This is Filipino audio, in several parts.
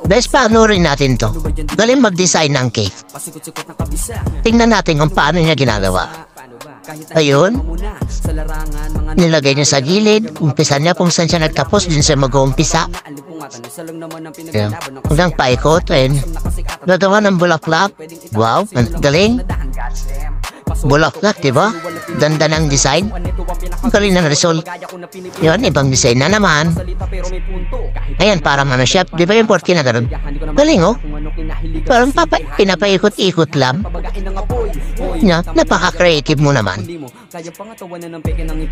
Bes, panoorin natin to. Galing mag-design ng cake. Tingnan natin kung paano niya ginagawa. Ayun. Nilagay niya sa gilid. Umpisa niya kung saan siya nagtapos. Din siya mag-uumpisa. Hanggang paikotin. Nagawa ng bulaklak. Wow, galing. Bulaklak, diba? Ganda ng design. Ang galing ng result. Yun, ibang design na naman. Ayan, parang ano siya. Di ba yung porky na gano'n? Galing, oh. Parang pinapaikot-ikot lang. Napaka-creative mo naman.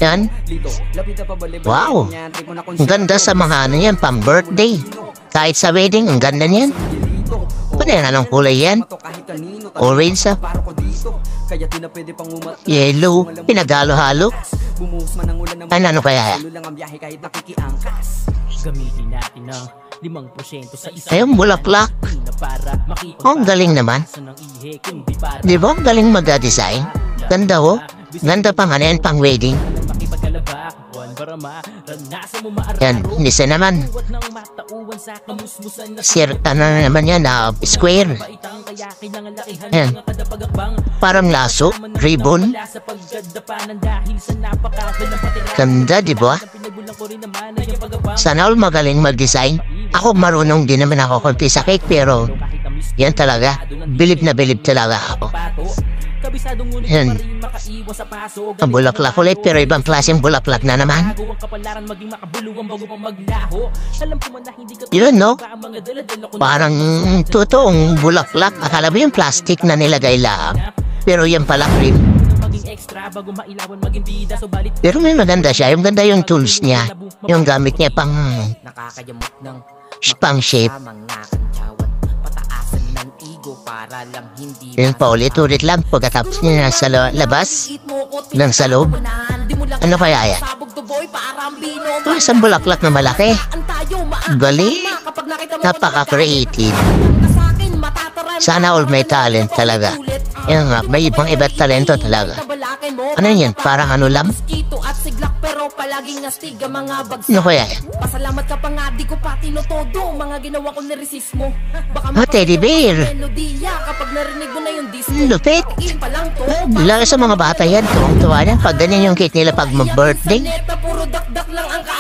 Yan. Wow. Ang ganda sa mga ano yan, pang-birthday. Kahit sa wedding, ang ganda niyan. Ano yan? Anong kulay yan? Orange, ah. Yellow. Pinagalo-halo. Ano kaya yan? Ayun, bulaklak. Oh, ang galing naman. Di ba? Ang galing mag-design. Ganda, oh. Ganda pang ano yan, pang wedding. Yan, isa naman. Ano naman yan, square. Yan. Parang laso, ribbon. Ganda, di ba? Sana all magaling mag-design. Ako marunong din naman ako konti sa cake, pero yan talaga. Bilib na bilib talaga ako. Yan. Ang bulaklak ulit, pero ibang klaseng bulaklak na naman. Yun, no? Parang totoong bulaklak. Akala mo yung plastic na nilagay lang. Pero yan pala cream. Pero may maganda siya. Yung ganda yung tools niya. Yung gamit niya pang shape. Yun pa ulit-ulit lang pagkatapos niya nasa labas ng sa loob. Ano kaya yan? Isang bulaklak na malaki. Galing. Napaka-creative. Sana all may talent talaga. Yan nga, may ibang talento talaga. Ano yan? Parang ano lang? Ano kaya yan? Teddy bear. Lupit. Lalo sa mga bata yan. Tuwa na. Pag ganyan yung cake nila pag mag-birthday.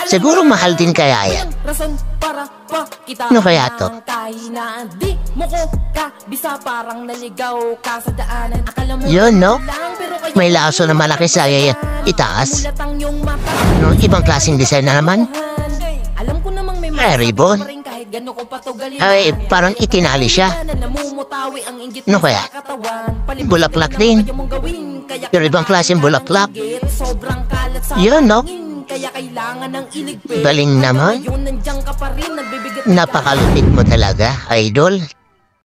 Siguro mahal din kaya yan. Ano kaya to? Yun, no? May laso na malaki sa itaas. No, ibang klaseng design na naman. Ay, ribbon. Ay, parang itinali siya. Ano kaya? Bulaklak din. Pero ibang klaseng bulaklak. Yun, no? Galing naman. Napakalupit mo talaga, idol.